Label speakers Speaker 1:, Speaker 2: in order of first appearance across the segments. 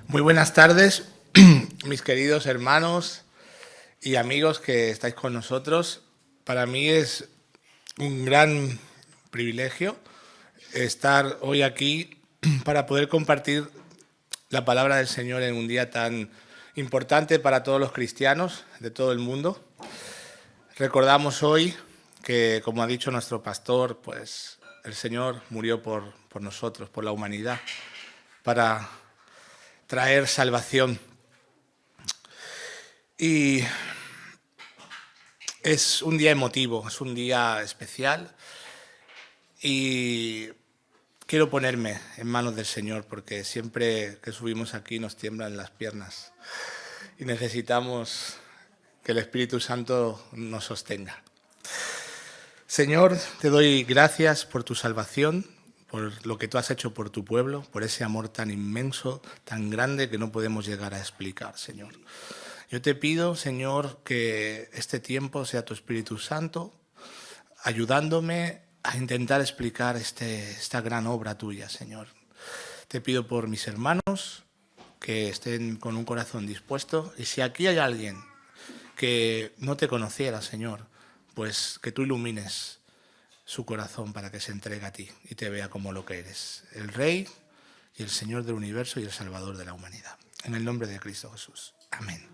Speaker 1: Muy buenas tardes, mis queridos hermanos y amigos que estáis con nosotros. Para mí es un gran privilegio estar hoy aquí para poder compartir la palabra del Señor en un día tan importante para todos los cristianos de todo el mundo. Recordamos hoy que, como ha dicho nuestro pastor, pues el Señor murió por nosotros, por la humanidad, para traer salvación. Y es un día emotivo, es un día especial y quiero ponerme en manos del Señor porque siempre que subimos aquí nos tiemblan las piernas y necesitamos que el Espíritu Santo nos sostenga. Señor, te doy gracias por tu salvación, por lo que tú has hecho por tu pueblo, por ese amor tan inmenso, tan grande que no podemos llegar a explicar, Señor. Yo te pido, Señor, que este tiempo sea tu Espíritu Santo, ayudándome a intentar explicar esta gran obra tuya, Señor. Te pido por mis hermanos, que estén con un corazón dispuesto, y si aquí hay alguien que no te conociera, Señor, pues que tú ilumines su corazón para que se entregue a ti y te vea como lo que eres, el Rey y el Señor del universo y el Salvador de la humanidad. En el nombre de Cristo Jesús. Amén.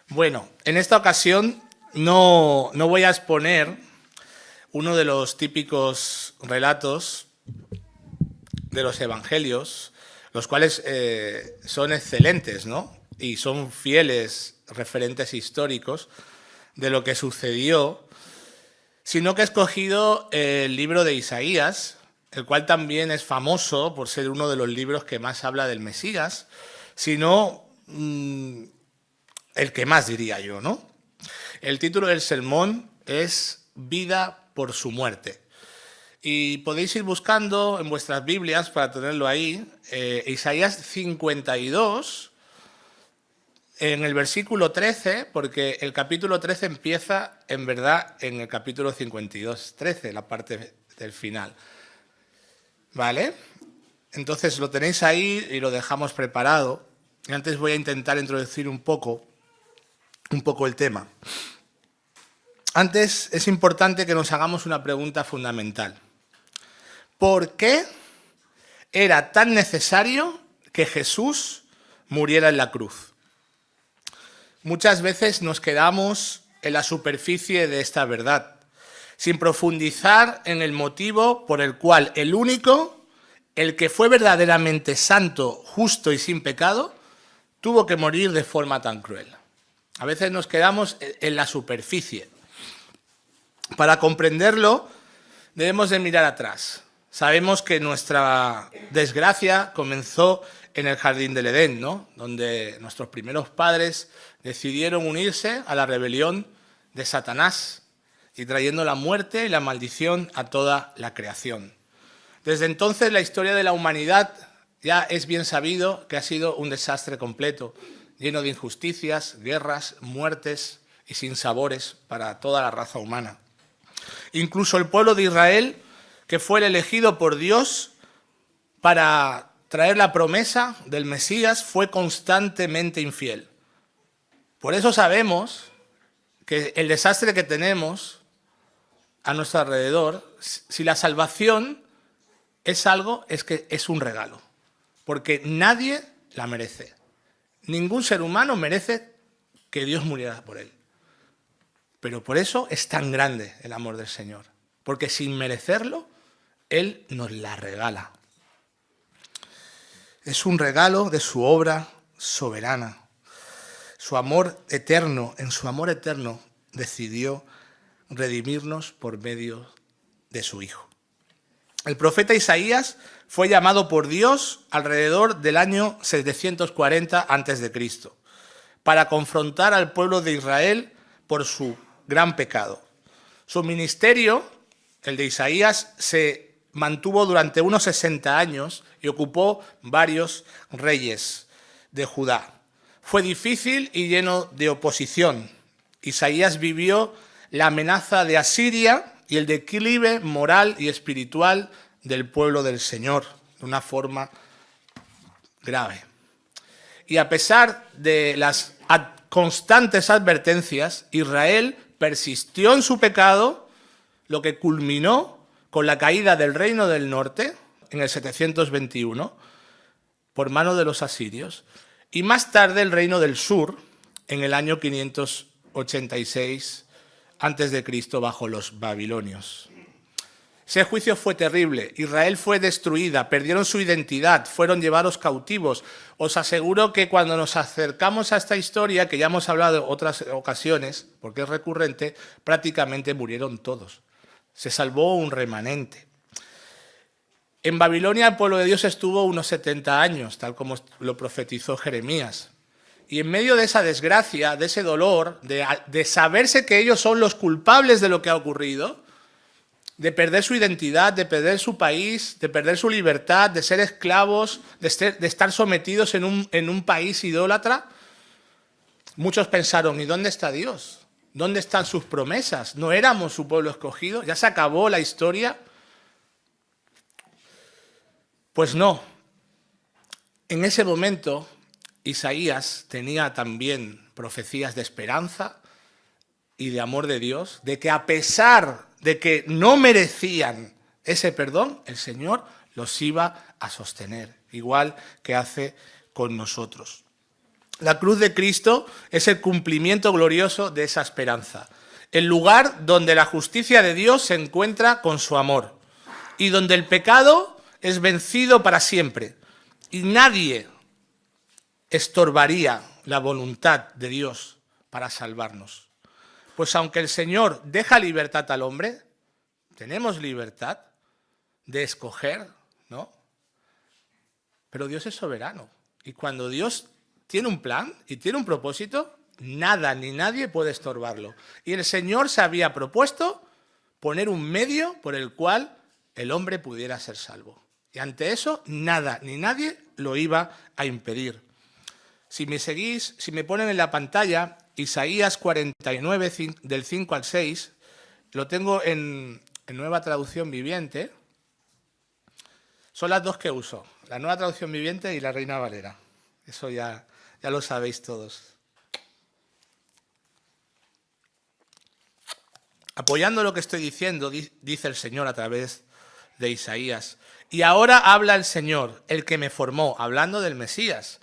Speaker 1: Bueno, en esta ocasión no voy a exponer uno de los típicos relatos de los evangelios, los cuales son excelentes, ¿no? Y son fieles referentes históricos de lo que sucedió, sino que he escogido el libro de Isaías, el cual también es famoso por ser uno de los libros que más habla del Mesías, sino el que más, diría yo, ¿no? El título del sermón es Vida por su muerte. Y podéis ir buscando en vuestras Biblias para tenerlo ahí, Isaías 52, en el versículo 13, porque el capítulo 13 empieza, en verdad, en el capítulo 52, 13, la parte del final. ¿Vale? Entonces lo tenéis ahí y lo dejamos preparado. Y antes voy a intentar introducir un poco el tema. Antes es importante que nos hagamos una pregunta fundamental. ¿Por qué era tan necesario que Jesús muriera en la cruz? Muchas veces nos quedamos en la superficie de esta verdad, sin profundizar en el motivo por el cual el único, el que fue verdaderamente santo, justo y sin pecado, tuvo que morir de forma tan cruel. A veces nos quedamos en la superficie. Para comprenderlo, debemos de mirar atrás. Sabemos que nuestra desgracia comenzó en el jardín del Edén, ¿no? Donde nuestros primeros padres decidieron unirse a la rebelión de Satanás y trayendo la muerte y la maldición a toda la creación. Desde entonces la historia de la humanidad ya es bien sabido que ha sido un desastre completo, lleno de injusticias, guerras, muertes y sinsabores para toda la raza humana. Incluso el pueblo de Israel, que fue el elegido por Dios para traer la promesa del Mesías, fue constantemente infiel. Por eso sabemos que el desastre que tenemos a nuestro alrededor, si la salvación es algo, es que es un regalo, porque nadie la merece. Ningún ser humano merece que Dios muriera por él. Pero por eso es tan grande el amor del Señor, porque sin merecerlo, Él nos la regala. Es un regalo de su obra soberana. Su amor eterno, en su amor eterno, decidió redimirnos por medio de su Hijo. El profeta Isaías fue llamado por Dios alrededor del año 740 a.C. para confrontar al pueblo de Israel por su gran pecado. Su ministerio, el de Isaías, se mantuvo durante unos 60 años y ocupó varios reyes de Judá. Fue difícil y lleno de oposición. Isaías vivió la amenaza de Asiria y el declive moral y espiritual del pueblo del Señor de una forma grave. Y a pesar de las constantes advertencias, Israel persistió en su pecado, lo que culminó con la caída del reino del norte en el 721 por mano de los asirios, y más tarde el reino del sur en el año 586 a.C. bajo los babilonios. Ese juicio fue terrible. Israel fue destruida, perdieron su identidad, fueron llevados cautivos. Os aseguro que cuando nos acercamos a esta historia, que ya hemos hablado en otras ocasiones, porque es recurrente, prácticamente murieron todos. Se salvó un remanente. En Babilonia el pueblo de Dios estuvo unos 70 años, tal como lo profetizó Jeremías. Y en medio de esa desgracia, de ese dolor, de saberse que ellos son los culpables de lo que ha ocurrido, de perder su identidad, de perder su país, de perder su libertad, de ser esclavos, de estar sometidos en un país idólatra, muchos pensaron, ¿y dónde está Dios? ¿Dónde están sus promesas? ¿No éramos su pueblo escogido? ¿Ya se acabó la historia? Pues no. En ese momento, Isaías tenía también profecías de esperanza y de amor de Dios, de que a pesar de que no merecían ese perdón, el Señor los iba a sostener, igual que hace con nosotros. La cruz de Cristo es el cumplimiento glorioso de esa esperanza, el lugar donde la justicia de Dios se encuentra con su amor y donde el pecado es vencido para siempre y nadie estorbaría la voluntad de Dios para salvarnos. Pues aunque el Señor deja libertad al hombre, tenemos libertad de escoger, ¿no? Pero Dios es soberano. Y cuando Dios tiene un plan y tiene un propósito, nada ni nadie puede estorbarlo. Y el Señor se había propuesto poner un medio por el cual el hombre pudiera ser salvo. Y ante eso, nada ni nadie lo iba a impedir. Si me seguís, si me ponen en la pantalla Isaías 49, del 5 al 6, lo tengo en Nueva Traducción Viviente. Son las dos que uso, la Nueva Traducción Viviente y la Reina Valera. Eso ya lo sabéis todos. Apoyando lo que estoy diciendo, dice el Señor a través de Isaías. Y ahora habla el Señor, el que me formó, hablando del Mesías,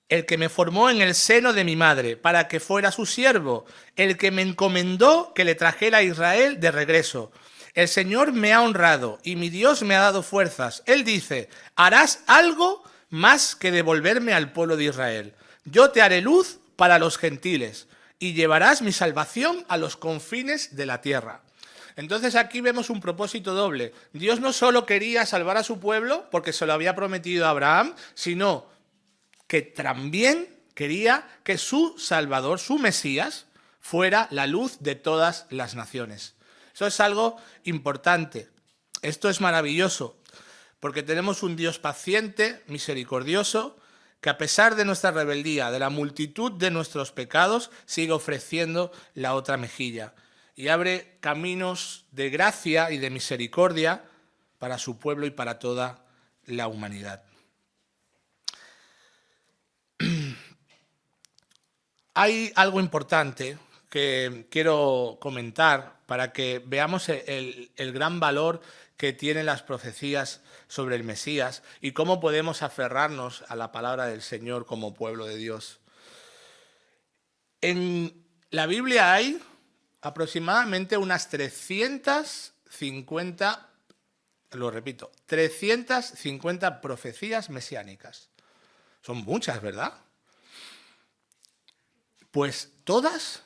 Speaker 1: el que me formó en el seno de mi madre, para que fuera su siervo, el que me encomendó que le trajera a Israel de regreso. El Señor me ha honrado y mi Dios me ha dado fuerzas. Él dice, harás algo más que devolverme al pueblo de Israel. Yo te haré luz para los gentiles y llevarás mi salvación a los confines de la tierra. Entonces aquí vemos un propósito doble. Dios no solo quería salvar a su pueblo porque se lo había prometido a Abraham, sino que también quería que su Salvador, su Mesías, fuera la luz de todas las naciones. Eso es algo importante. Esto es maravilloso, porque tenemos un Dios paciente, misericordioso, que a pesar de nuestra rebeldía, de la multitud de nuestros pecados, sigue ofreciendo la otra mejilla y abre caminos de gracia y de misericordia para su pueblo y para toda la humanidad. Hay algo importante que quiero comentar para que veamos el gran valor que tienen las profecías sobre el Mesías y cómo podemos aferrarnos a la palabra del Señor como pueblo de Dios. En la Biblia hay aproximadamente unas 350, lo repito, 350 profecías mesiánicas. Son muchas, ¿verdad? Pues todas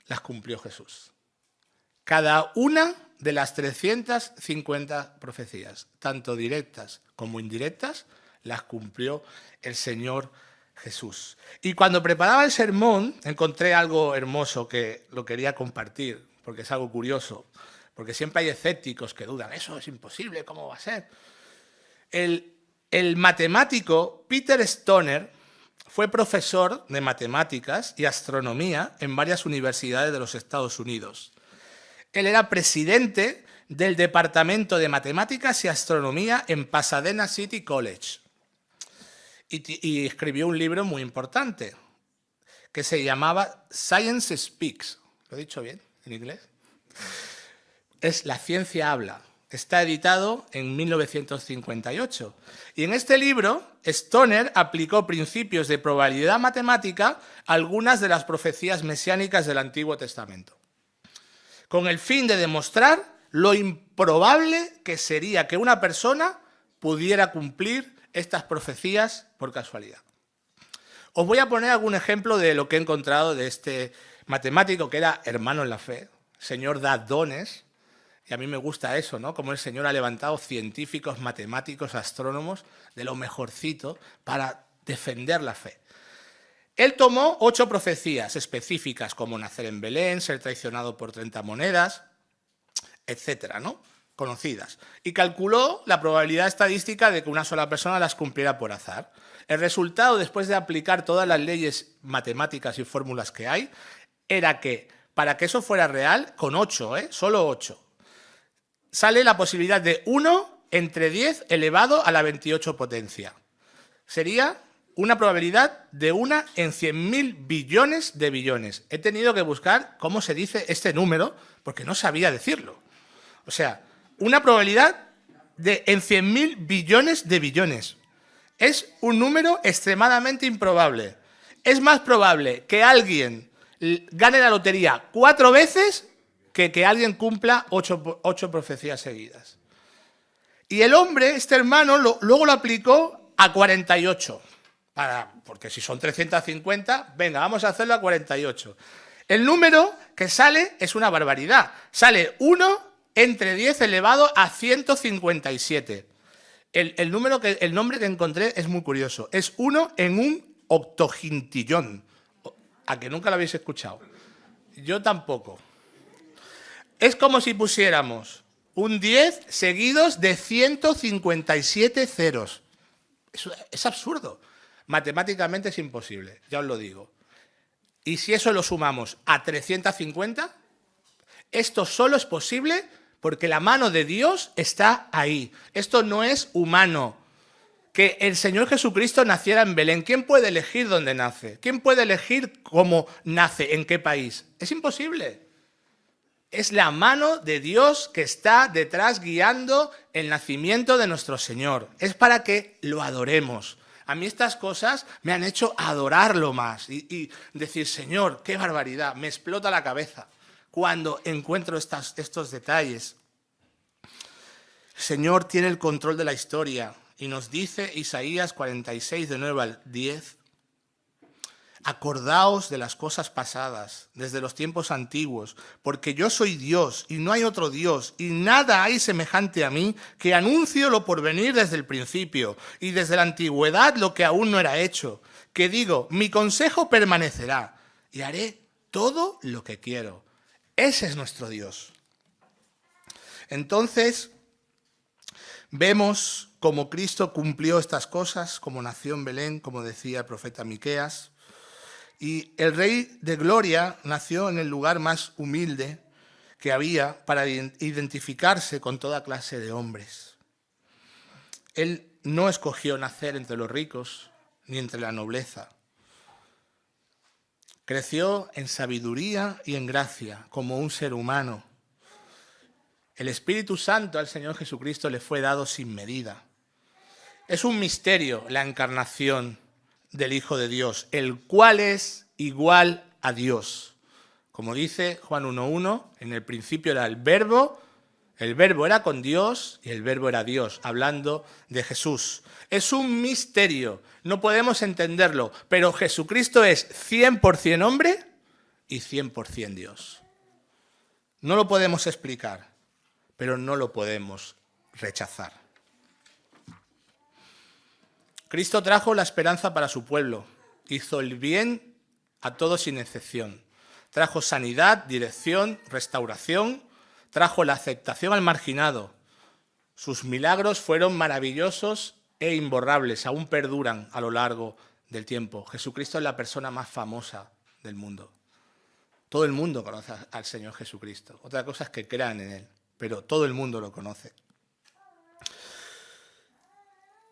Speaker 1: las cumplió Jesús. Cada una de las 350 profecías, tanto directas como indirectas, las cumplió el Señor Jesús. Y cuando preparaba el sermón, encontré algo hermoso que lo quería compartir, porque es algo curioso, porque siempre hay escépticos que dudan, eso es imposible, ¿cómo va a ser? El matemático Peter Stoner fue profesor de matemáticas y astronomía en varias universidades de los Estados Unidos. Él era presidente del Departamento de Matemáticas y Astronomía en Pasadena City College. y escribió un libro muy importante que se llamaba Science Speaks. ¿Lo he dicho bien en inglés? Es La ciencia habla. Está editado en 1958. Y en este libro, Stoner aplicó principios de probabilidad matemática a algunas de las profecías mesiánicas del Antiguo Testamento, con el fin de demostrar lo improbable que sería que una persona pudiera cumplir estas profecías por casualidad. Os voy a poner algún ejemplo de lo que he encontrado de este matemático que era hermano en la fe, señor da dones, y a mí me gusta eso, ¿no? Como el Señor ha levantado científicos, matemáticos, astrónomos de lo mejorcito para defender la fe. Él tomó 8 profecías específicas, como nacer en Belén, ser traicionado por 30 monedas, etcétera, ¿no? Conocidas, y calculó la probabilidad estadística de que una sola persona las cumpliera por azar. El resultado, después de aplicar todas las leyes matemáticas y fórmulas que hay, era que para que eso fuera real, con 8, solo 8, sale la posibilidad de 1 entre 10 elevado a la 28 potencia. Sería una probabilidad de 1 en 100.000 billones de billones. He tenido que buscar cómo se dice este número, porque no sabía decirlo. O sea, una probabilidad de en 100.000 billones de billones. Es un número extremadamente improbable. Es más probable que alguien gane la lotería 4 veces que alguien cumpla 8 profecías seguidas. Y el hombre, este hermano, luego lo aplicó a 48. Porque si son 350, venga, vamos a hacerlo a 48. El número que sale es una barbaridad. Sale 1 entre 10 elevado a 157. El nombre que encontré es muy curioso. Es 1 en un octogintillón. ¿A que nunca lo habéis escuchado? Yo tampoco. Es como si pusiéramos un 10 seguidos de 157 ceros. Es absurdo. Matemáticamente es imposible, ya os lo digo. Y si eso lo sumamos a 350, esto solo es posible porque la mano de Dios está ahí. Esto no es humano. Que el Señor Jesucristo naciera en Belén. ¿Quién puede elegir dónde nace? ¿Quién puede elegir cómo nace, en qué país? Es imposible. Es la mano de Dios que está detrás guiando el nacimiento de nuestro Señor. Es para que lo adoremos. A mí estas cosas me han hecho adorarlo más y decir, Señor, qué barbaridad, me explota la cabeza cuando encuentro estos detalles. El Señor tiene el control de la historia y nos dice Isaías 46, de 9 al 10, acordaos de las cosas pasadas, desde los tiempos antiguos, porque yo soy Dios y no hay otro Dios, y nada hay semejante a mí, que anuncio lo por venir desde el principio, y desde la antigüedad lo que aún no era hecho, que digo, mi consejo permanecerá, y haré todo lo que quiero. Ese es nuestro Dios. Entonces, vemos cómo Cristo cumplió estas cosas, como nació en Belén, como decía el profeta Miqueas. Y el Rey de Gloria nació en el lugar más humilde que había para identificarse con toda clase de hombres. Él no escogió nacer entre los ricos ni entre la nobleza. Creció en sabiduría y en gracia como un ser humano. El Espíritu Santo al Señor Jesucristo le fue dado sin medida. Es un misterio la encarnación del Hijo de Dios, el cual es igual a Dios. Como dice Juan 1:1, en el principio era el Verbo era con Dios y el Verbo era Dios, hablando de Jesús. Es un misterio, no podemos entenderlo, pero Jesucristo es 100% hombre y 100% Dios. No lo podemos explicar, pero no lo podemos rechazar. Cristo trajo la esperanza para su pueblo, hizo el bien a todos sin excepción. Trajo sanidad, dirección, restauración, trajo la aceptación al marginado. Sus milagros fueron maravillosos e imborrables, aún perduran a lo largo del tiempo. Jesucristo es la persona más famosa del mundo. Todo el mundo conoce al Señor Jesucristo. Otra cosa es que crean en Él, pero todo el mundo lo conoce.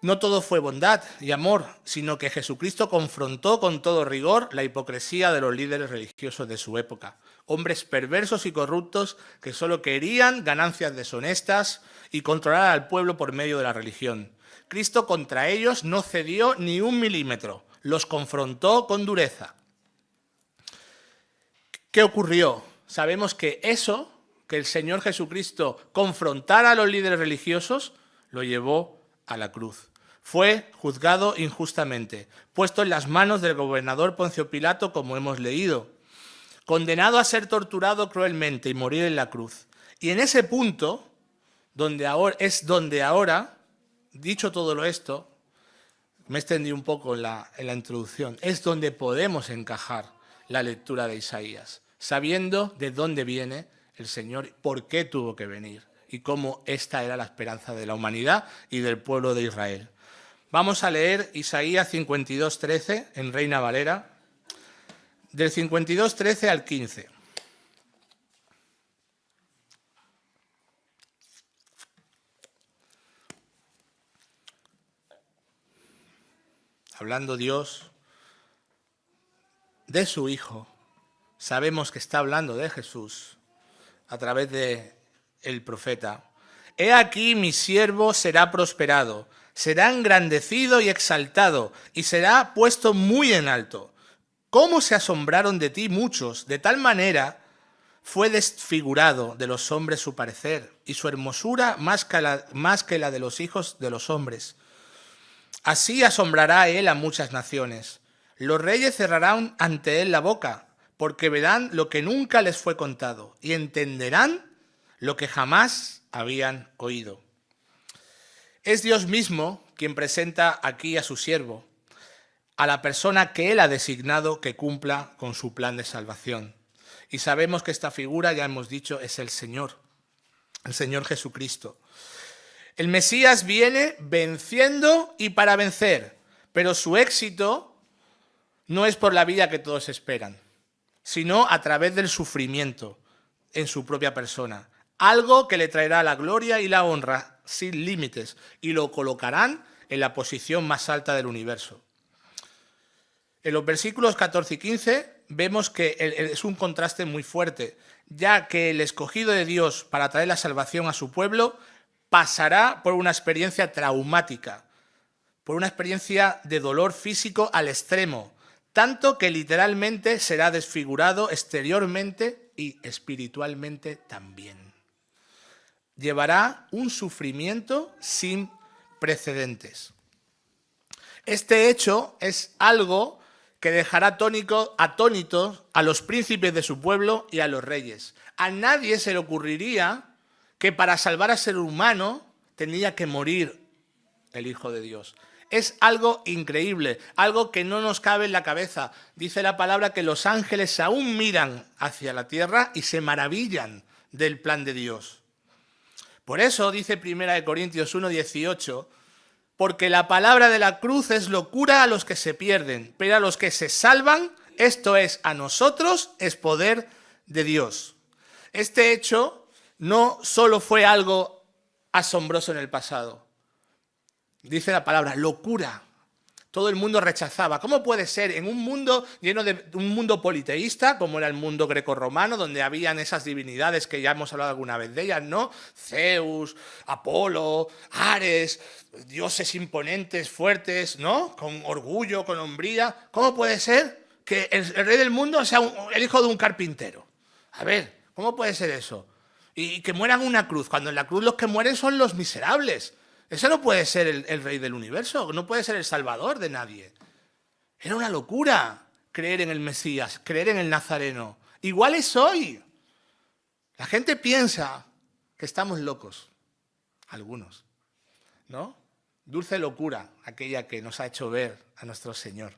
Speaker 1: No todo fue bondad y amor, sino que Jesucristo confrontó con todo rigor la hipocresía de los líderes religiosos de su época. Hombres perversos y corruptos que solo querían ganancias deshonestas y controlar al pueblo por medio de la religión. Cristo contra ellos no cedió ni un milímetro, los confrontó con dureza. ¿Qué ocurrió? Sabemos que eso, que el Señor Jesucristo confrontara a los líderes religiosos, lo llevó a la cruz. Fue juzgado injustamente, puesto en las manos del gobernador Poncio Pilato, como hemos leído, condenado a ser torturado cruelmente y morir en la cruz. Y en ese punto, donde ahora, dicho todo esto, me extendí un poco en la introducción, es donde podemos encajar la lectura de Isaías, sabiendo de dónde viene el Señor, por qué tuvo que venir y cómo esta era la esperanza de la humanidad y del pueblo de Israel. Vamos a leer Isaías 52:13 en Reina Valera, del 52:13 al 15. Hablando Dios de su Hijo, sabemos que está hablando de Jesús a través del profeta. He aquí mi siervo será prosperado, será engrandecido y exaltado, y será puesto muy en alto. ¿Cómo se asombraron de ti muchos? De tal manera fue desfigurado de los hombres su parecer, y su hermosura más que la de los hijos de los hombres. Así asombrará él a muchas naciones. Los reyes cerrarán ante él la boca, porque verán lo que nunca les fue contado, y entenderán lo que jamás habían oído. Es Dios mismo quien presenta aquí a su siervo, a la persona que él ha designado que cumpla con su plan de salvación. Y sabemos que esta figura, ya hemos dicho, es el Señor Jesucristo. El Mesías viene venciendo y para vencer, pero su éxito no es por la vida que todos esperan, sino a través del sufrimiento en su propia persona. Algo que le traerá la gloria y la honra sin límites y lo colocarán en la posición más alta del universo. En los versículos 14 y 15 vemos que es un contraste muy fuerte, ya que el escogido de Dios para traer la salvación a su pueblo pasará por una experiencia traumática, por una experiencia de dolor físico al extremo, tanto que literalmente será desfigurado exteriormente y espiritualmente también. Llevará un sufrimiento sin precedentes. Este hecho es algo que dejará atónitos a los príncipes de su pueblo y a los reyes. A nadie se le ocurriría que para salvar al ser humano tenía que morir el Hijo de Dios. Es algo increíble, algo que no nos cabe en la cabeza. Dice la palabra que los ángeles aún miran hacia la tierra y se maravillan del plan de Dios. Por eso dice 1 Corintios 1:18, porque la palabra de la cruz es locura a los que se pierden, pero a los que se salvan, esto es, a nosotros, es poder de Dios. Este hecho no solo fue algo asombroso en el pasado. Dice la palabra, locura. Todo el mundo rechazaba. ¿Cómo puede ser en un mundo lleno de un mundo politeísta, como era el mundo grecorromano, donde habían esas divinidades que ya hemos hablado alguna vez de ellas, ¿no? Zeus, Apolo, Ares, dioses imponentes, fuertes, ¿no? Con orgullo, con hombría. ¿Cómo puede ser que el rey del mundo sea el hijo de un carpintero? A ver, ¿cómo puede ser eso? Y que mueran en una cruz, cuando en la cruz los que mueren son los miserables. Ese no puede ser el rey del universo, no puede ser el salvador de nadie. Era una locura creer en el Mesías, creer en el Nazareno. Igual es hoy. La gente piensa que estamos locos, algunos, ¿no? Dulce locura, aquella que nos ha hecho ver a nuestro Señor.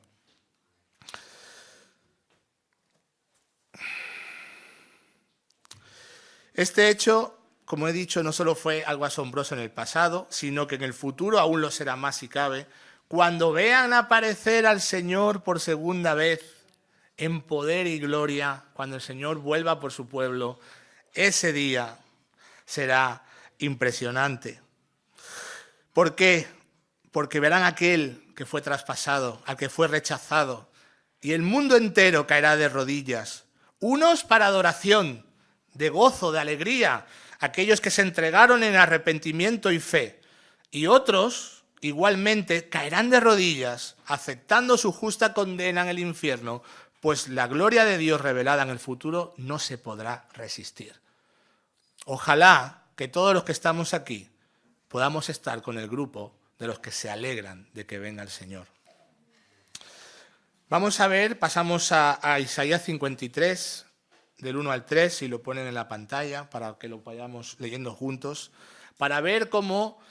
Speaker 1: Este hecho, como he dicho, no solo fue algo asombroso en el pasado, sino que en el futuro aún lo será más si cabe. Cuando vean aparecer al Señor por segunda vez en poder y gloria, cuando el Señor vuelva por su pueblo, ese día será impresionante. ¿Por qué? porque verán a aquel que fue traspasado, al que fue rechazado, y el mundo entero caerá de rodillas, unos para adoración, de gozo, de alegría, aquellos que se entregaron en arrepentimiento y fe, y otros, igualmente, caerán de rodillas, aceptando su justa condena en el infierno, pues la gloria de Dios revelada en el futuro no se podrá resistir. Ojalá que todos los que estamos aquí podamos estar con el grupo de los que se alegran de que venga el Señor. Vamos a ver, pasamos a Isaías 53, del 1 al 3, si lo ponen en la pantalla, para que lo vayamos leyendo juntos, para ver cómo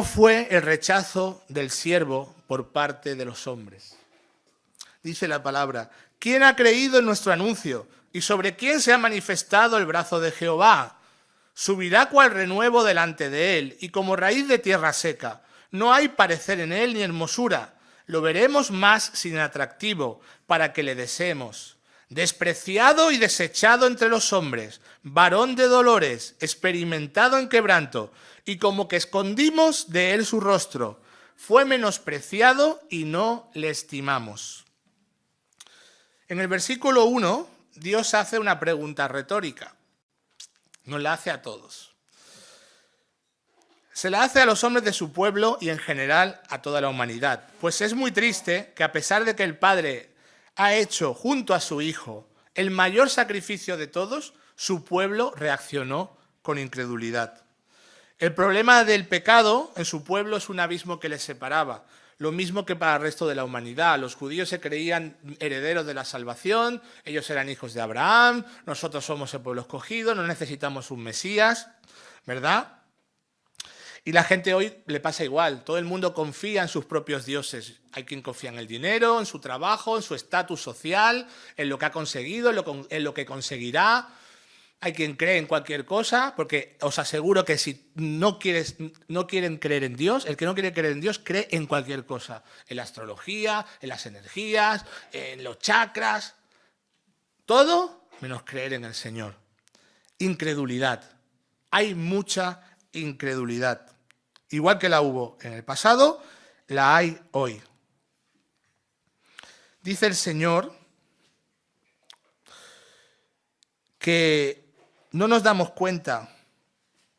Speaker 1: fue el rechazo del siervo por parte de los hombres. Dice la palabra: ¿quién ha creído en nuestro anuncio? ¿Y sobre quién se ha manifestado el brazo de Jehová? Subirá cual renuevo delante de él, y como raíz de tierra seca. No hay parecer en él ni hermosura. Lo veremos más sin atractivo, para que le deseemos. Despreciado y desechado entre los hombres, varón de dolores, experimentado en quebranto, y como que escondimos de él su rostro. Fue menospreciado y no le estimamos. En el versículo 1, Dios hace una pregunta retórica. Nos la hace a todos. Se la hace a los hombres de su pueblo y en general a toda la humanidad. Pues es muy triste que a pesar de que el Padre ha hecho junto a su Hijo el mayor sacrificio de todos, su pueblo reaccionó con incredulidad. El problema del pecado en su pueblo es un abismo que les separaba. Lo mismo que para el resto de la humanidad. Los judíos se creían herederos de la salvación, ellos eran hijos de Abraham, nosotros somos el pueblo escogido, no necesitamos un Mesías, ¿verdad? Y la gente hoy le pasa igual, todo el mundo confía en sus propios dioses. Hay quien confía en el dinero, en su trabajo, en su estatus social, en lo que ha conseguido, en lo que conseguirá. Hay quien cree en cualquier cosa, porque os aseguro que si no quieren creer en Dios, el que no quiere creer en Dios cree en cualquier cosa. En la astrología, en las energías, en los chakras. Todo menos creer en el Señor. Incredulidad. Hay mucha incredulidad. Igual que la hubo en el pasado, la hay hoy. Dice el Señor que no nos damos cuenta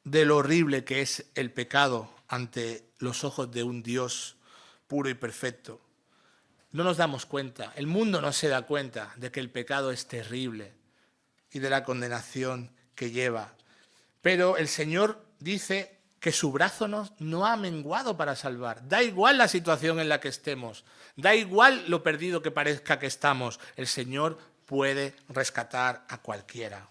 Speaker 1: de lo horrible que es el pecado ante los ojos de un Dios puro y perfecto. No nos damos cuenta, el mundo no se da cuenta de que el pecado es terrible y de la condenación que lleva. Pero el Señor dice que su brazo no ha menguado para salvar. Da igual la situación en la que estemos, da igual lo perdido que parezca que estamos, el Señor puede rescatar a cualquiera.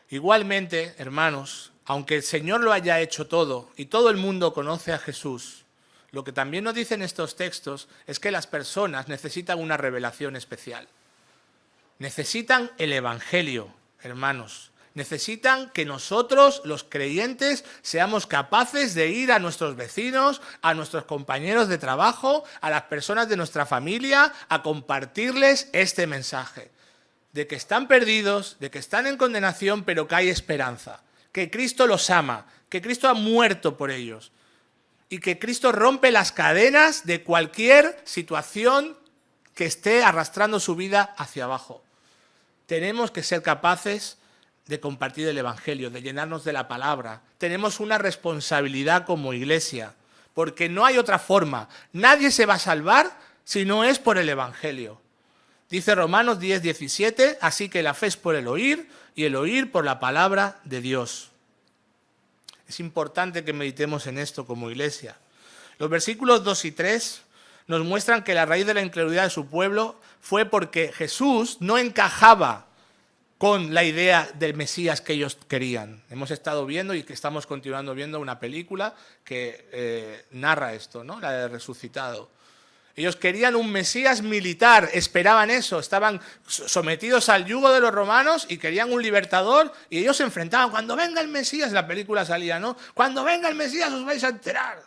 Speaker 1: Igualmente, hermanos, aunque el Señor lo haya hecho todo y todo el mundo conoce a Jesús, lo que también nos dicen estos textos es que las personas necesitan una revelación especial. Necesitan el Evangelio, hermanos. Necesitan que nosotros, los creyentes, seamos capaces de ir a nuestros vecinos, a nuestros compañeros de trabajo, a las personas de nuestra familia, a compartirles este mensaje. De que están perdidos, de que están en condenación, pero que hay esperanza. Que Cristo los ama, que Cristo ha muerto por ellos. Y que Cristo rompe las cadenas de cualquier situación que esté arrastrando su vida hacia abajo. Tenemos que ser capaces de compartir el Evangelio, de llenarnos de la palabra. Tenemos una responsabilidad como iglesia, porque no hay otra forma. Nadie se va a salvar si no es por el Evangelio. Dice Romanos 10:17, así que la fe es por el oír y el oír por la palabra de Dios. Es importante que meditemos en esto como iglesia. Los versículos 2 y 3 nos muestran que la raíz de la incredulidad de su pueblo fue porque Jesús no encajaba con la idea del Mesías que ellos querían. Hemos estado viendo y que estamos continuando viendo una película que narra esto, ¿no? La de Resucitado. Ellos querían un Mesías militar, esperaban eso, estaban sometidos al yugo de los romanos y querían un libertador y ellos se enfrentaban. Cuando venga el Mesías, la película salía, ¿no? Cuando venga el Mesías os vais a enterar.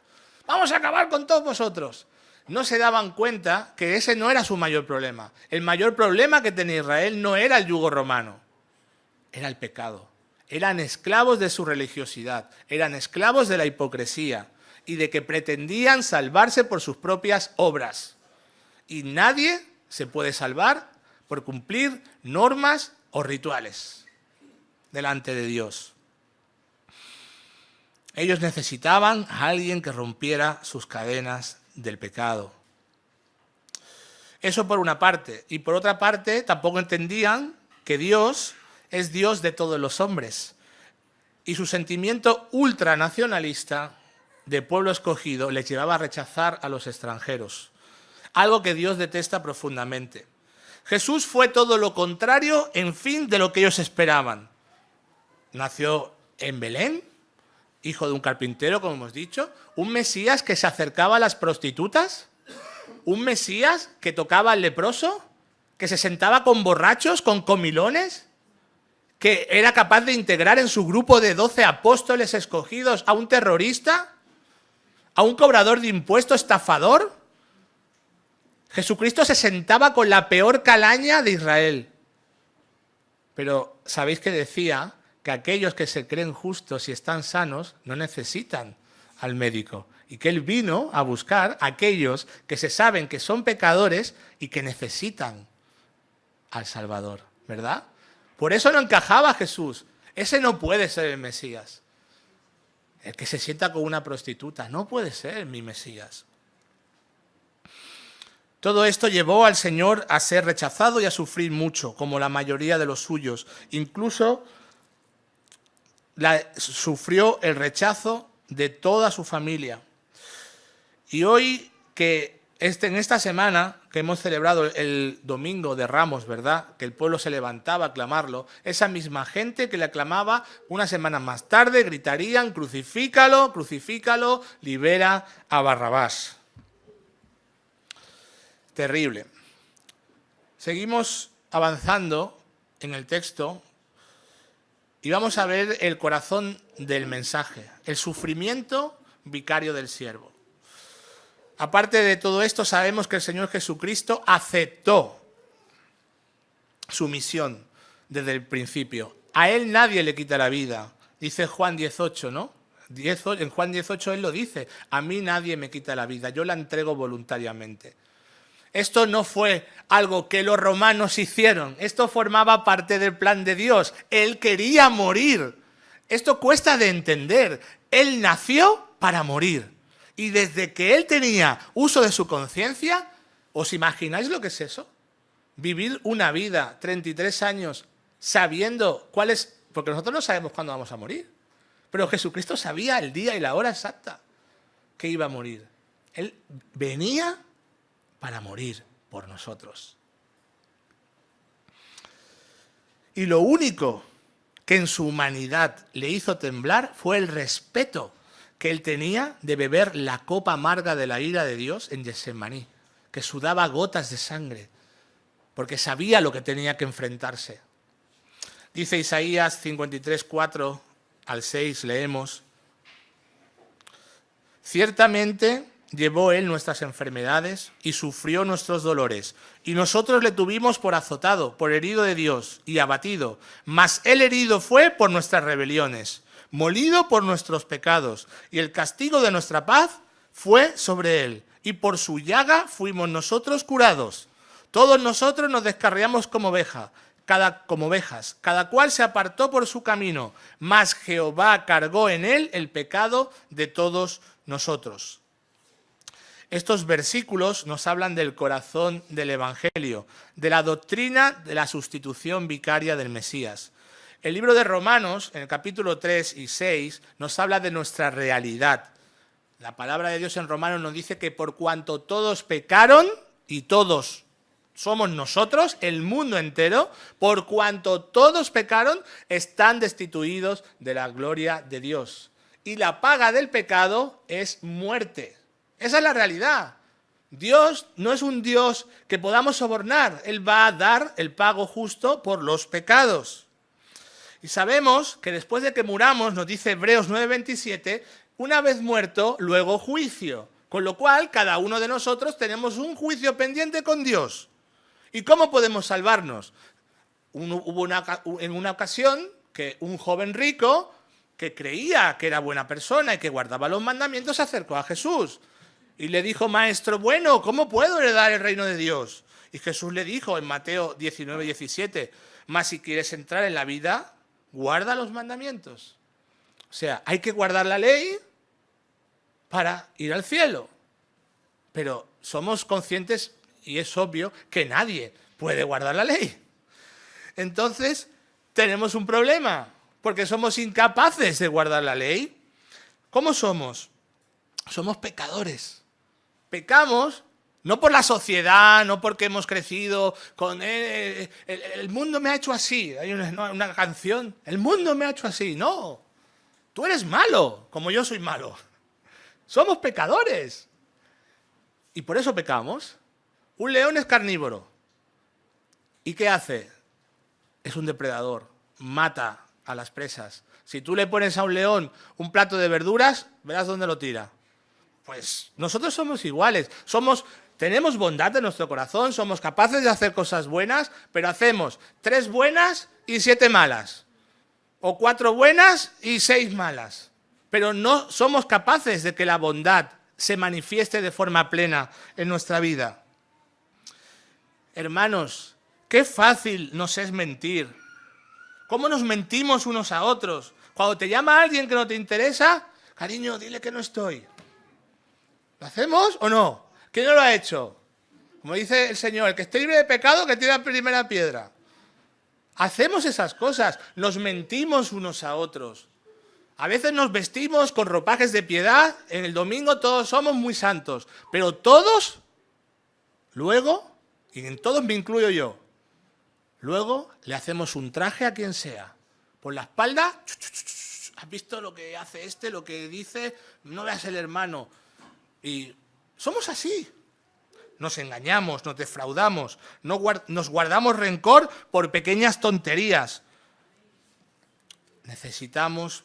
Speaker 1: Vamos a acabar con todos vosotros. No se daban cuenta que ese no era su mayor problema. El mayor problema que tenía Israel no era el yugo romano, era el pecado. Eran esclavos de su religiosidad, eran esclavos de la hipocresía y de que pretendían salvarse por sus propias obras. Y nadie se puede salvar por cumplir normas o rituales delante de Dios. Ellos necesitaban a alguien que rompiera sus cadenas del pecado. Eso por una parte. Y por otra parte, tampoco entendían que Dios es Dios de todos los hombres. Y su sentimiento ultranacionalista de pueblo escogido les llevaba a rechazar a los extranjeros. Algo que Dios detesta profundamente. Jesús fue todo lo contrario, en fin, de lo que ellos esperaban. Nació en Belén, hijo de un carpintero, como hemos dicho, un Mesías que se acercaba a las prostitutas, un Mesías que tocaba al leproso, que se sentaba con borrachos, con comilones, que era capaz de integrar en su grupo de 12 apóstoles escogidos a un terrorista, a un cobrador de impuestos, estafador. Jesucristo se sentaba con la peor calaña de Israel. Pero ¿sabéis que decía que aquellos que se creen justos y están sanos no necesitan al médico? Y que él vino a buscar a aquellos que se saben que son pecadores y que necesitan al Salvador, ¿verdad? Por eso no encajaba Jesús. Ese no puede ser el Mesías. El que se sienta con una prostituta no puede ser mi Mesías. Todo esto llevó al Señor a ser rechazado y a sufrir mucho, como la mayoría de los suyos. Incluso sufrió el rechazo de toda su familia. Y hoy que en esta semana que hemos celebrado el Domingo de Ramos, ¿verdad? Que el pueblo se levantaba a aclamarlo, esa misma gente que le aclamaba unas semanas más tarde gritarían: crucifícalo, crucifícalo, libera a Barrabás. Terrible. Seguimos avanzando en el texto y vamos a ver el corazón del mensaje, el sufrimiento vicario del siervo. Aparte de todo esto, sabemos que el Señor Jesucristo aceptó su misión desde el principio. A Él nadie le quita la vida, dice Juan 18, ¿no? En Juan 18 Él lo dice: a mí nadie me quita la vida, yo la entrego voluntariamente. Esto no fue algo que los romanos hicieron, esto formaba parte del plan de Dios. Él quería morir. Esto cuesta de entender. Él nació para morir. Y desde que él tenía uso de su conciencia, ¿os imagináis lo que es eso? Vivir una vida, 33 años, sabiendo cuál es... Porque nosotros no sabemos cuándo vamos a morir. Pero Jesucristo sabía el día y la hora exacta que iba a morir. Él venía para morir por nosotros. Y lo único que en su humanidad le hizo temblar fue el respeto que él tenía de beber la copa amarga de la ira de Dios en Getsemaní, que sudaba gotas de sangre, porque sabía lo que tenía que enfrentarse. Dice Isaías 53, 4 al 6, leemos: ciertamente llevó él nuestras enfermedades y sufrió nuestros dolores, y nosotros le tuvimos por azotado, por herido de Dios y abatido, mas él herido fue por nuestras rebeliones, molido por nuestros pecados, y el castigo de nuestra paz fue sobre él, y por su llaga fuimos nosotros curados. Todos nosotros nos descarriamos como ovejas, cada cual se apartó por su camino, mas Jehová cargó en él el pecado de todos nosotros. Estos versículos nos hablan del corazón del Evangelio, de la doctrina de la sustitución vicaria del Mesías. El libro de Romanos, en el capítulo 3 y 6, nos habla de nuestra realidad. La palabra de Dios en Romanos nos dice que por cuanto todos pecaron, y todos somos nosotros, el mundo entero, por cuanto todos pecaron, están destituidos de la gloria de Dios. Y la paga del pecado es muerte. Esa es la realidad. Dios no es un Dios que podamos sobornar. Él va a dar el pago justo por los pecados. Y sabemos que después de que muramos, nos dice Hebreos 9:27, una vez muerto, luego juicio. Con lo cual, cada uno de nosotros tenemos un juicio pendiente con Dios. ¿Y cómo podemos salvarnos? Hubo en una ocasión que un joven rico que creía que era buena persona y que guardaba los mandamientos se acercó a Jesús y le dijo: Maestro bueno, ¿cómo puedo heredar el reino de Dios? Y Jesús le dijo en Mateo 19:17: mas si quieres entrar en la vida, guarda los mandamientos. O sea, hay que guardar la ley para ir al cielo. Pero somos conscientes, y es obvio, que nadie puede guardar la ley. Entonces, tenemos un problema, porque somos incapaces de guardar la ley. ¿Cómo somos? Somos pecadores. Pecamos no por la sociedad, no porque hemos crecido con el mundo me ha hecho así. Hay una canción, el mundo me ha hecho así. No, tú eres malo, como yo soy malo. Somos pecadores. Y por eso pecamos. Un león es carnívoro. ¿Y qué hace? Es un depredador. Mata a las presas. Si tú le pones a un león un plato de verduras, verás dónde lo tira. Pues nosotros somos iguales. Tenemos bondad en nuestro corazón, somos capaces de hacer cosas buenas, pero hacemos 3 buenas y 7 malas. O 4 buenas y 6 malas. Pero no somos capaces de que la bondad se manifieste de forma plena en nuestra vida. Hermanos, qué fácil nos es mentir. ¿Cómo nos mentimos unos a otros? Cuando te llama alguien que no te interesa, cariño, dile que no estoy. ¿Lo hacemos o no? ¿Quién no lo ha hecho? Como dice el Señor, el que esté libre de pecado, que tire la primera piedra. Hacemos esas cosas, nos mentimos unos a otros. A veces nos vestimos con ropajes de piedad, en el domingo todos somos muy santos, pero todos, luego, y en todos me incluyo yo, luego le hacemos un traje a quien sea. Por la espalda, ¿has visto lo que hace este, lo que dice? No veas el hermano. Y somos así. Nos engañamos, nos defraudamos, nos guardamos rencor por pequeñas tonterías. Necesitamos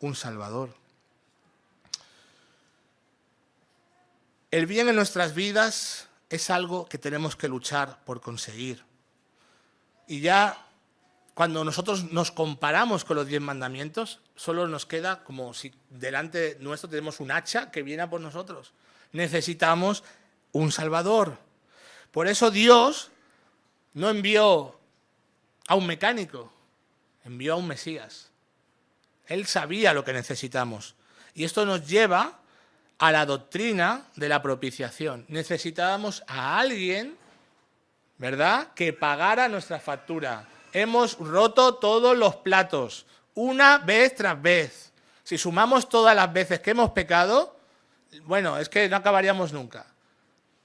Speaker 1: un Salvador. El bien en nuestras vidas es algo que tenemos que luchar por conseguir. Y ya cuando nosotros nos comparamos con los 10 mandamientos, solo nos queda como si delante nuestro tenemos un hacha que viene a por nosotros. Necesitamos un Salvador. Por eso Dios no envió a un mecánico, envió a un Mesías. Él sabía lo que necesitamos. Y esto nos lleva a la doctrina de la propiciación. Necesitábamos a alguien, ¿verdad?, que pagara nuestra factura. Hemos roto todos los platos, una vez tras vez. Si sumamos todas las veces que hemos pecado, bueno, es que no acabaríamos nunca.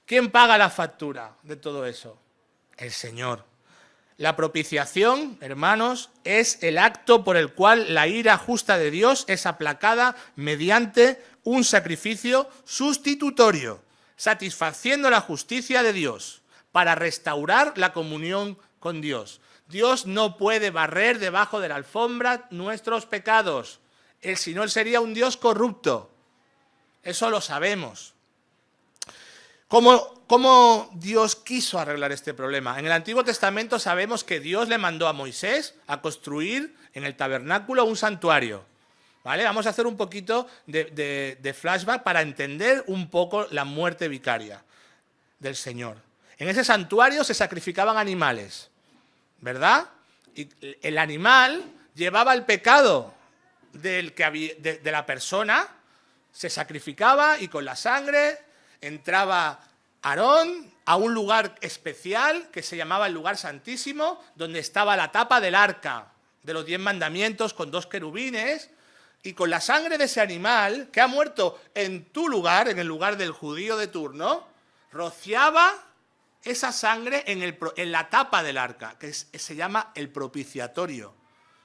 Speaker 1: ¿Quién paga la factura de todo eso? El Señor. La propiciación, hermanos, es el acto por el cual la ira justa de Dios es aplacada mediante un sacrificio sustitutorio, satisfaciendo la justicia de Dios para restaurar la comunión con Dios. Dios no puede barrer debajo de la alfombra nuestros pecados. Si no, Él sería un Dios corrupto. Eso lo sabemos. ¿Cómo Dios quiso arreglar este problema? En el Antiguo Testamento sabemos que Dios le mandó a Moisés a construir en el tabernáculo un santuario. ¿Vale? Vamos a hacer un poquito de flashback para entender un poco la muerte vicaria del Señor. En ese santuario se sacrificaban animales, ¿verdad? Y el animal llevaba el pecado de la persona, se sacrificaba y con la sangre entraba Aarón a un lugar especial que se llamaba el lugar santísimo, donde estaba la tapa del arca de los 10 mandamientos con 2 querubines, y con la sangre de ese animal que ha muerto en tu lugar, en el lugar del judío de turno, rociaba esa sangre en la tapa del arca, que se llama el propiciatorio,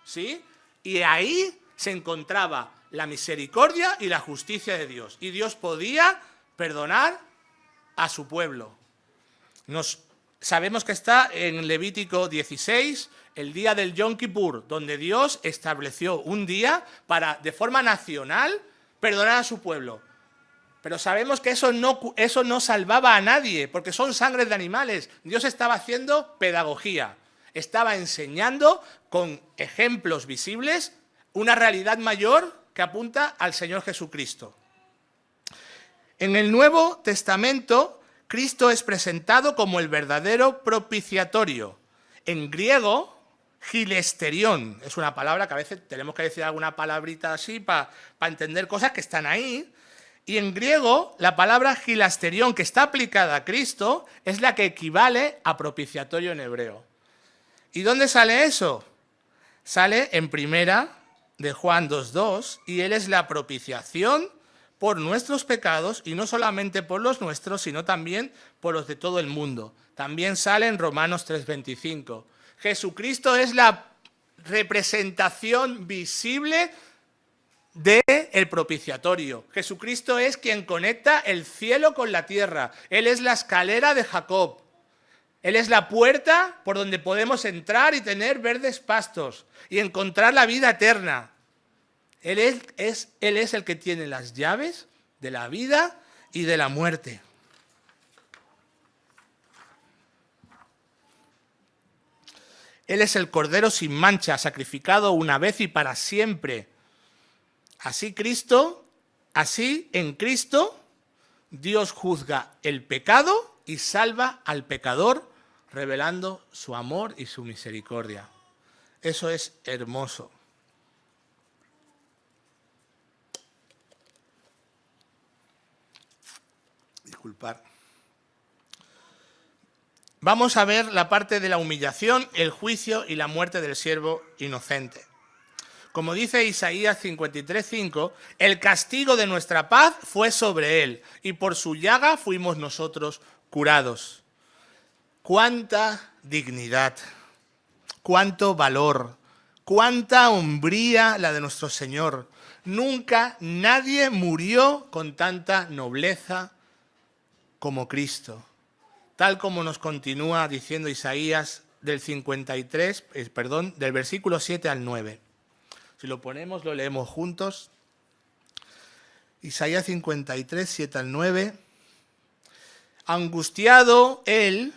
Speaker 1: ¿sí? Y ahí se encontraba la misericordia y la justicia de Dios. Y Dios podía perdonar a su pueblo. Sabemos que está en Levítico 16, el día del Yom Kippur, donde Dios estableció un día para, de forma nacional, perdonar a su pueblo. Pero sabemos que eso no salvaba a nadie, porque son sangres de animales. Dios estaba haciendo pedagogía. Estaba enseñando con ejemplos visibles una realidad mayor que apunta al Señor Jesucristo. En el Nuevo Testamento, Cristo es presentado como el verdadero propiciatorio. En griego, gilasterión, es una palabra que a veces tenemos que decir alguna palabrita así para entender cosas que están ahí. Y en griego, la palabra gilasterión, que está aplicada a Cristo, es la que equivale a propiciatorio en hebreo. ¿Y dónde sale eso? Sale en primera de Juan 2:2, y Él es la propiciación por nuestros pecados, y no solamente por los nuestros, sino también por los de todo el mundo. También sale en Romanos 3:25. Jesucristo es la representación visible del propiciatorio. Jesucristo es quien conecta el cielo con la tierra. Él es la escalera de Jacob. Él es la puerta por donde podemos entrar y tener verdes pastos y encontrar la vida eterna. Él es el que tiene las llaves de la vida y de la muerte. Él es el Cordero sin mancha, sacrificado una vez y para siempre. Así en Cristo, Dios juzga el pecado y salva al pecador, revelando su amor y su misericordia. Eso es hermoso. Disculpar. Vamos a ver la parte de la humillación, el juicio y la muerte del siervo inocente. Como dice Isaías 53:5, el castigo de nuestra paz fue sobre él, y por su llaga fuimos nosotros curados. Cuánta dignidad, cuánto valor, cuánta hombría la de nuestro Señor. Nunca nadie murió con tanta nobleza como Cristo. Tal como nos continúa diciendo Isaías del versículo 7 al 9. Si lo ponemos, lo leemos juntos. Isaías 53, 7 al 9. Angustiado él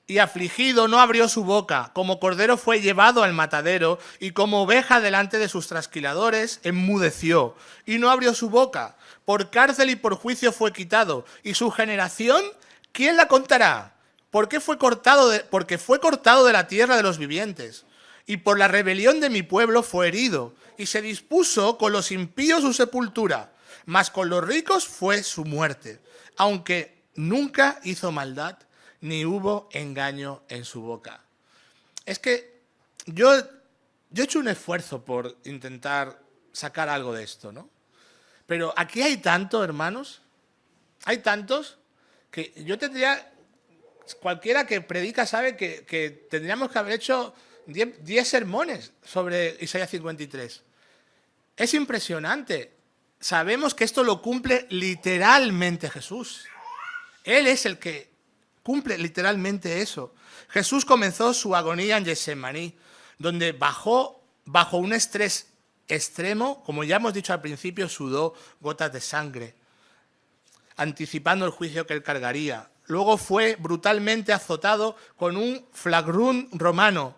Speaker 1: y afligido no abrió su boca. Como cordero fue llevado al matadero, y como oveja delante de sus trasquiladores enmudeció y no abrió su boca. Por cárcel y por juicio fue quitado. ¿Y su generación quién la contará? Porque fue cortado de la tierra de los vivientes. Y por la rebelión de mi pueblo fue herido, y se dispuso con los impíos su sepultura, mas con los ricos fue su muerte, aunque nunca hizo maldad, ni hubo engaño en su boca. Es que yo he hecho un esfuerzo por intentar sacar algo de esto, ¿no? Pero aquí hay tanto, hermanos, hay tantos, que yo tendría, cualquiera que predica sabe que tendríamos que haber hecho 10 sermones sobre Isaías 53. Es impresionante. Sabemos que esto lo cumple literalmente Jesús. Él es el que cumple literalmente eso. Jesús comenzó su agonía en Getsemaní, donde bajo un estrés extremo, como ya hemos dicho al principio, sudó gotas de sangre, anticipando el juicio que él cargaría. Luego fue brutalmente azotado con un flagrún romano.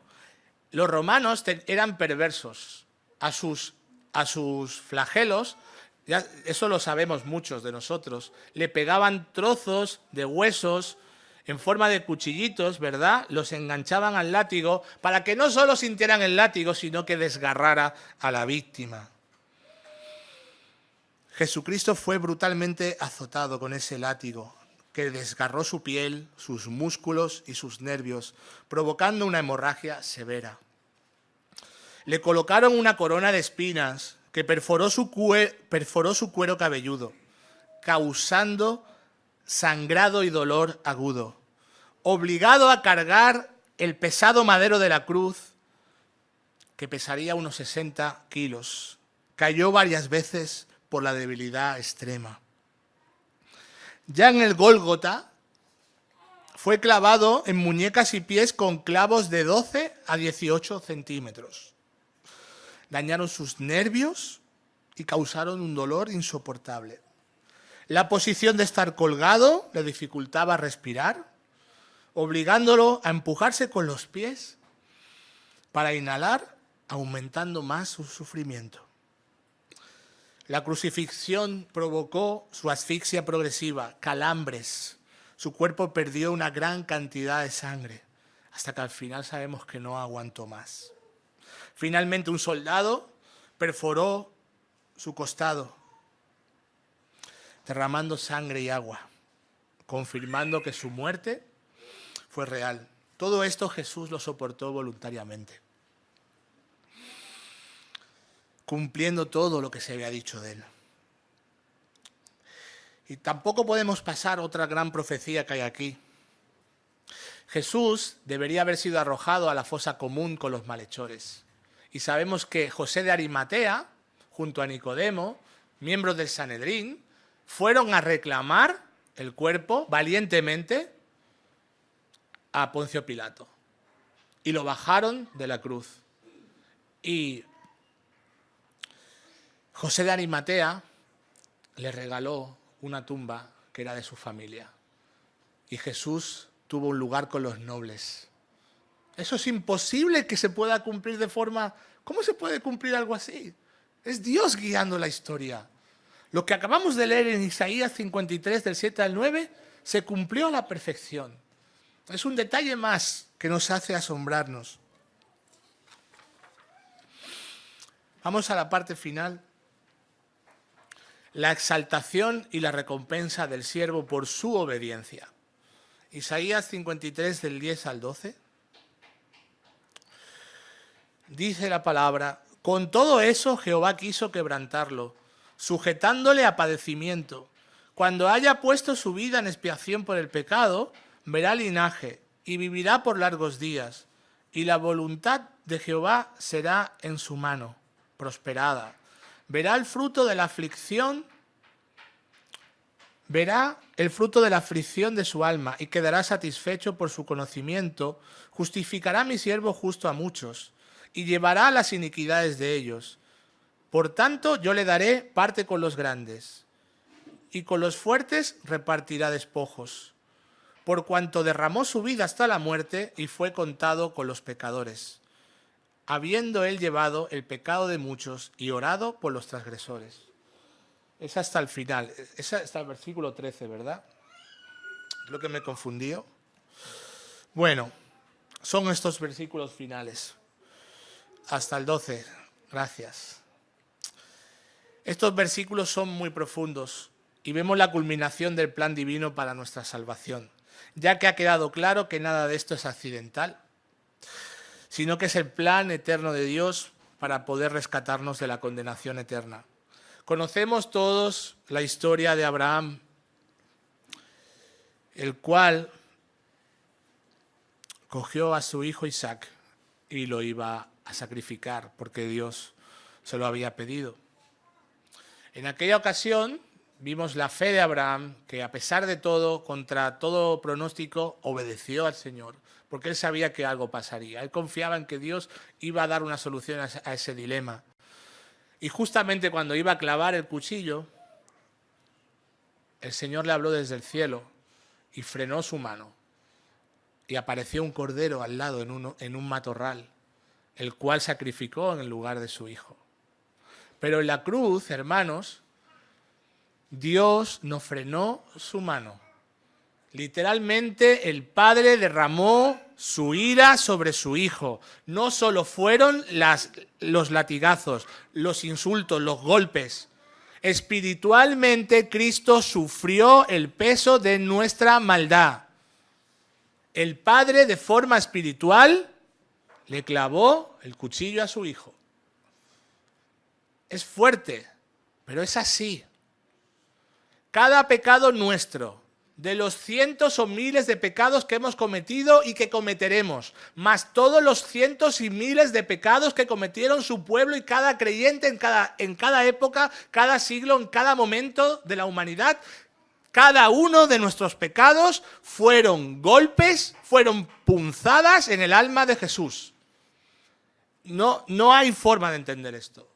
Speaker 1: Los romanos eran perversos. A sus flagelos, ya eso lo sabemos muchos de nosotros, le pegaban trozos de huesos en forma de cuchillitos, ¿verdad? Los enganchaban al látigo para que no solo sintieran el látigo, sino que desgarrara a la víctima. Jesucristo fue brutalmente azotado con ese látigo, que desgarró su piel, sus músculos y sus nervios, provocando una hemorragia severa. Le colocaron una corona de espinas que perforó su cuero cabelludo, causando sangrado y dolor agudo. Obligado a cargar el pesado madero de la cruz, que pesaría unos 60 kilos, cayó varias veces por la debilidad extrema. Ya en el Gólgota fue clavado en muñecas y pies con clavos de 12 a 18 centímetros. Dañaron sus nervios y causaron un dolor insoportable. La posición de estar colgado le dificultaba respirar, obligándolo a empujarse con los pies para inhalar, aumentando más su sufrimiento. La crucifixión provocó su asfixia progresiva, calambres. Su cuerpo perdió una gran cantidad de sangre, hasta que al final sabemos que no aguantó más. Finalmente un soldado perforó su costado, derramando sangre y agua, confirmando que su muerte fue real. Todo esto Jesús lo soportó voluntariamente, cumpliendo todo lo que se había dicho de él. Y tampoco podemos pasar otra gran profecía que hay aquí. Jesús debería haber sido arrojado a la fosa común con los malhechores. Y sabemos que José de Arimatea, junto a Nicodemo, miembros del Sanedrín, fueron a reclamar el cuerpo valientemente a Poncio Pilato. Y lo bajaron de la cruz. Y José de Arimatea le regaló una tumba que era de su familia. Y Jesús tuvo un lugar con los nobles. Eso es imposible que se pueda cumplir de forma... ¿Cómo se puede cumplir algo así? Es Dios guiando la historia. Lo que acabamos de leer en Isaías 53, del 7 al 9, se cumplió a la perfección. Es un detalle más que nos hace asombrarnos. Vamos a la parte final. La exaltación y la recompensa del siervo por su obediencia. Isaías 53, del 10 al 12. Dice la palabra: con todo eso Jehová quiso quebrantarlo, sujetándole a padecimiento. Cuando haya puesto su vida en expiación por el pecado, verá linaje y vivirá por largos días. Y la voluntad de Jehová será en su mano, prosperada. Verá el fruto de la aflicción, verá el fruto de la aflicción de su alma y quedará satisfecho por su conocimiento. Justificará mi siervo justo a muchos y llevará las iniquidades de ellos. Por tanto, yo le daré parte con los grandes y con los fuertes repartirá despojos, por cuanto derramó su vida hasta la muerte y fue contado con los pecadores, habiendo él llevado el pecado de muchos y orado por los transgresores. Es hasta el final, es hasta el versículo 13, ¿verdad? Creo que me he confundido. Bueno, son estos versículos finales. Hasta el 12, gracias. Estos versículos son muy profundos y vemos la culminación del plan divino para nuestra salvación, ya que ha quedado claro que nada de esto es accidental, sino que es el plan eterno de Dios para poder rescatarnos de la condenación eterna. Conocemos todos la historia de Abraham, el cual cogió a su hijo Isaac y lo iba a sacrificar porque Dios se lo había pedido. En aquella ocasión vimos la fe de Abraham, que a pesar de todo, contra todo pronóstico, obedeció al Señor, porque él sabía que algo pasaría. Él confiaba en que Dios iba a dar una solución a ese dilema. Y justamente cuando iba a clavar el cuchillo, el Señor le habló desde el cielo y frenó su mano. Y apareció un cordero al lado en un matorral, el cual sacrificó en el lugar de su hijo. Pero en la cruz, hermanos, Dios no frenó su mano. Literalmente el Padre derramó su ira sobre su Hijo. No solo fueron los latigazos, los insultos, los golpes. Espiritualmente Cristo sufrió el peso de nuestra maldad. El Padre de forma espiritual le clavó el cuchillo a su Hijo. Es fuerte, pero es así. Cada pecado nuestro, de los cientos o miles de pecados que hemos cometido y que cometeremos, más todos los cientos y miles de pecados que cometieron su pueblo y cada creyente en cada época, cada siglo, en cada momento de la humanidad, cada uno de nuestros pecados fueron golpes, fueron punzadas en el alma de Jesús. No hay forma de entender esto.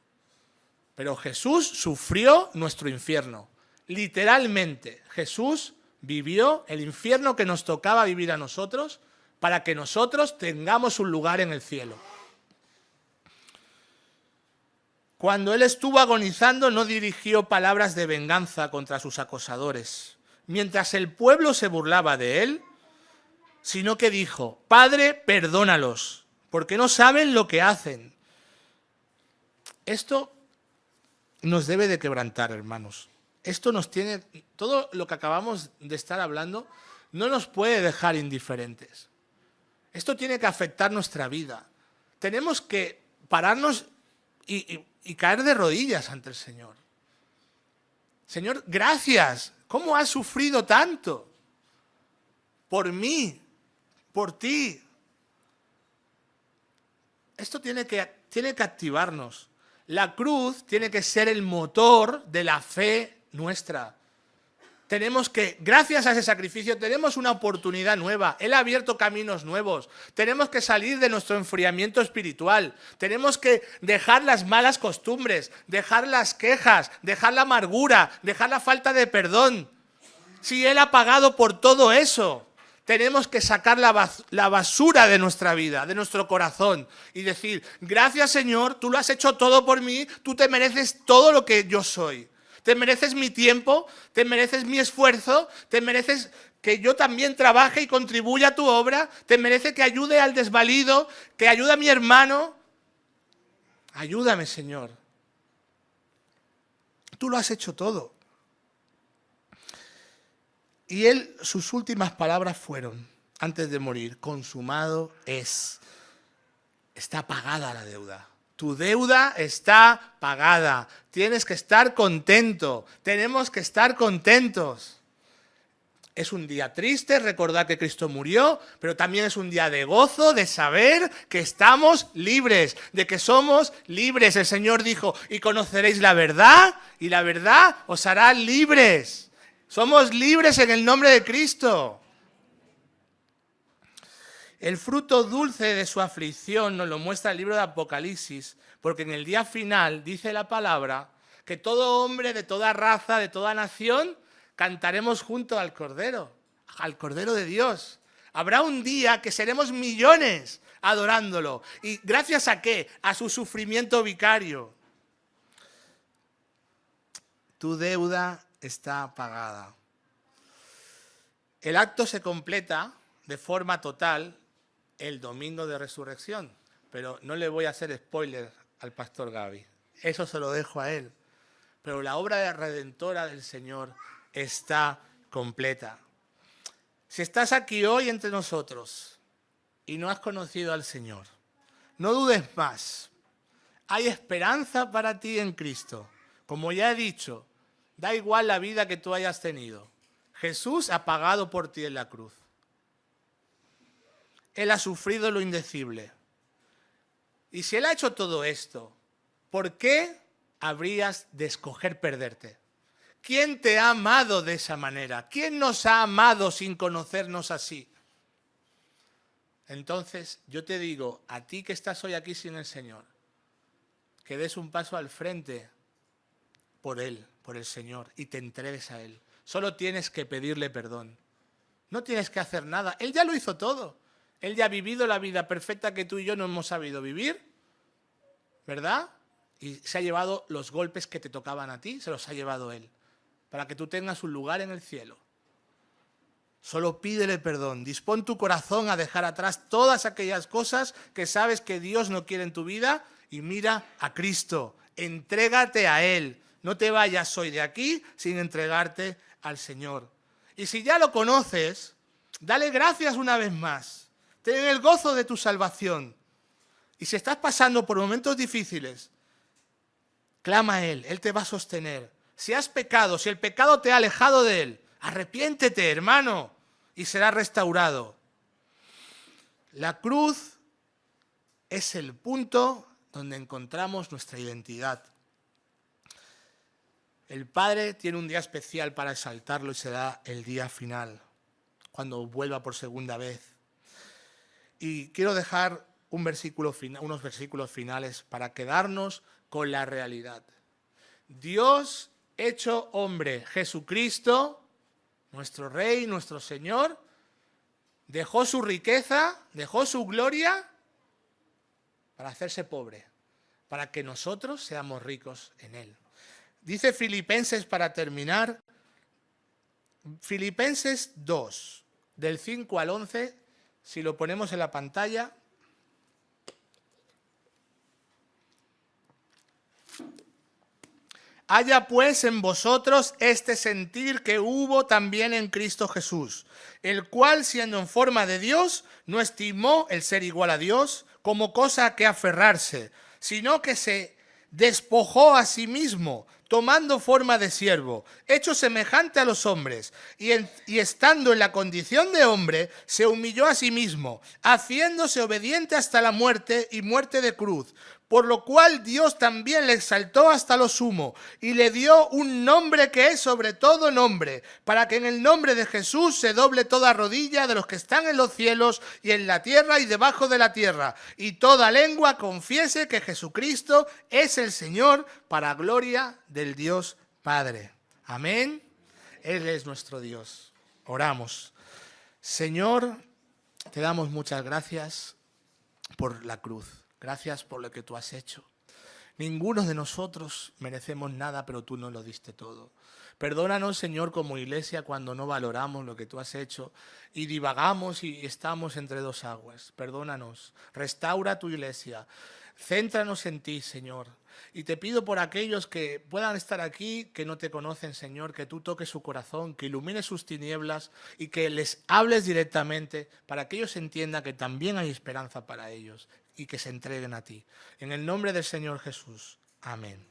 Speaker 1: Pero Jesús sufrió nuestro infierno. Literalmente, Jesús vivió el infierno que nos tocaba vivir a nosotros para que nosotros tengamos un lugar en el cielo. Cuando él estuvo agonizando, no dirigió palabras de venganza contra sus acosadores, mientras el pueblo se burlaba de él, sino que dijo: Padre, perdónalos, porque no saben lo que hacen. Esto nos debe de quebrantar, hermanos. Esto nos tiene, todo lo que acabamos de estar hablando, no nos puede dejar indiferentes. Esto tiene que afectar nuestra vida. Tenemos que pararnos y caer de rodillas ante el Señor. Señor, gracias. ¿Cómo has sufrido tanto? Por mí, por ti. Esto tiene que activarnos. La cruz tiene que ser el motor de la fe nuestra. Tenemos que, gracias a ese sacrificio, tenemos una oportunidad nueva. Él ha abierto caminos nuevos. Tenemos que salir de nuestro enfriamiento espiritual. Tenemos que dejar las malas costumbres, dejar las quejas, dejar la amargura, dejar la falta de perdón. Si Él ha pagado por todo eso, tenemos que sacar la basura de nuestra vida, de nuestro corazón, y decir: gracias, Señor, tú lo has hecho todo por mí, tú te mereces todo lo que yo soy. Te mereces mi tiempo, te mereces mi esfuerzo, te mereces que yo también trabaje y contribuya a tu obra, te merece que ayude al desvalido, que ayude a mi hermano. Ayúdame, Señor. Tú lo has hecho todo. Y él, sus últimas palabras fueron, antes de morir: consumado es. Está pagada la deuda. Tu deuda está pagada. Tienes que estar contento. Tenemos que estar contentos. Es un día triste recordar que Cristo murió, pero también es un día de gozo, de saber que estamos libres, de que somos libres. El Señor dijo: y conoceréis la verdad, y la verdad os hará libres. Somos libres en el nombre de Cristo. El fruto dulce de su aflicción nos lo muestra el libro de Apocalipsis, porque en el día final dice la palabra que todo hombre de toda raza, de toda nación, cantaremos junto al Cordero de Dios. Habrá un día que seremos millones adorándolo. ¿Y gracias a qué? A su sufrimiento vicario. Tu deuda está pagada. El acto se completa de forma total el domingo de resurrección, pero no le voy a hacer spoiler al pastor Gaby, eso se lo dejo a él. Pero la obra redentora del Señor está completa. Si estás aquí hoy entre nosotros y no has conocido al Señor, no dudes más. Hay esperanza para ti en Cristo. Como ya he dicho, da igual la vida que tú hayas tenido. Jesús ha pagado por ti en la cruz. Él ha sufrido lo indecible. Y si Él ha hecho todo esto, ¿por qué habrías de escoger perderte? ¿Quién te ha amado de esa manera? ¿Quién nos ha amado sin conocernos así? Entonces, yo te digo, a ti que estás hoy aquí sin el Señor, que des un paso al frente por Él, por el Señor, y te entregues a Él. Solo tienes que pedirle perdón. No tienes que hacer nada. Él ya lo hizo todo. Él ya ha vivido la vida perfecta que tú y yo no hemos sabido vivir, ¿verdad? Y se ha llevado los golpes que te tocaban a ti, se los ha llevado Él, para que tú tengas un lugar en el cielo. Solo pídele perdón, dispón tu corazón a dejar atrás todas aquellas cosas que sabes que Dios no quiere en tu vida y mira a Cristo, entrégate a Él. No te vayas hoy de aquí sin entregarte al Señor. Y si ya lo conoces, dale gracias una vez más. Ten el gozo de tu salvación. Y si estás pasando por momentos difíciles, clama a Él, Él te va a sostener. Si has pecado, si el pecado te ha alejado de Él, arrepiéntete, hermano, y será restaurado. La cruz es el punto donde encontramos nuestra identidad. El Padre tiene un día especial para exaltarlo y será el día final, cuando vuelva por segunda vez. Y quiero dejar unos versículos finales para quedarnos con la realidad. Dios hecho hombre, Jesucristo, nuestro Rey, nuestro Señor, dejó su riqueza, dejó su gloria para hacerse pobre, para que nosotros seamos ricos en Él. Dice Filipenses, para terminar, Filipenses 2, del 5 al 11, si lo ponemos en la pantalla. Haya pues en vosotros este sentir que hubo también en Cristo Jesús, el cual, siendo en forma de Dios, no estimó el ser igual a Dios como cosa a que aferrarse, sino que se despojó a sí mismo, tomando forma de siervo, hecho semejante a los hombres, y estando en la condición de hombre, se humilló a sí mismo, haciéndose obediente hasta la muerte y muerte de cruz. Por lo cual Dios también le exaltó hasta lo sumo y le dio un nombre que es sobre todo nombre, para que en el nombre de Jesús se doble toda rodilla de los que están en los cielos y en la tierra y debajo de la tierra, y toda lengua confiese que Jesucristo es el Señor, para gloria del Dios Padre. Amén. Él es nuestro Dios. Oramos. Señor, te damos muchas gracias por la cruz. Gracias por lo que tú has hecho. Ninguno de nosotros merecemos nada, pero tú nos lo diste todo. Perdónanos, Señor, como iglesia, cuando no valoramos lo que tú has hecho y divagamos y estamos entre dos aguas. Perdónanos. Restaura tu iglesia. Céntranos en ti, Señor. Y te pido por aquellos que puedan estar aquí, que no te conocen, Señor, que tú toques su corazón, que ilumines sus tinieblas y que les hables directamente para que ellos entiendan que también hay esperanza para ellos y que se entreguen a ti. En el nombre del Señor Jesús. Amén.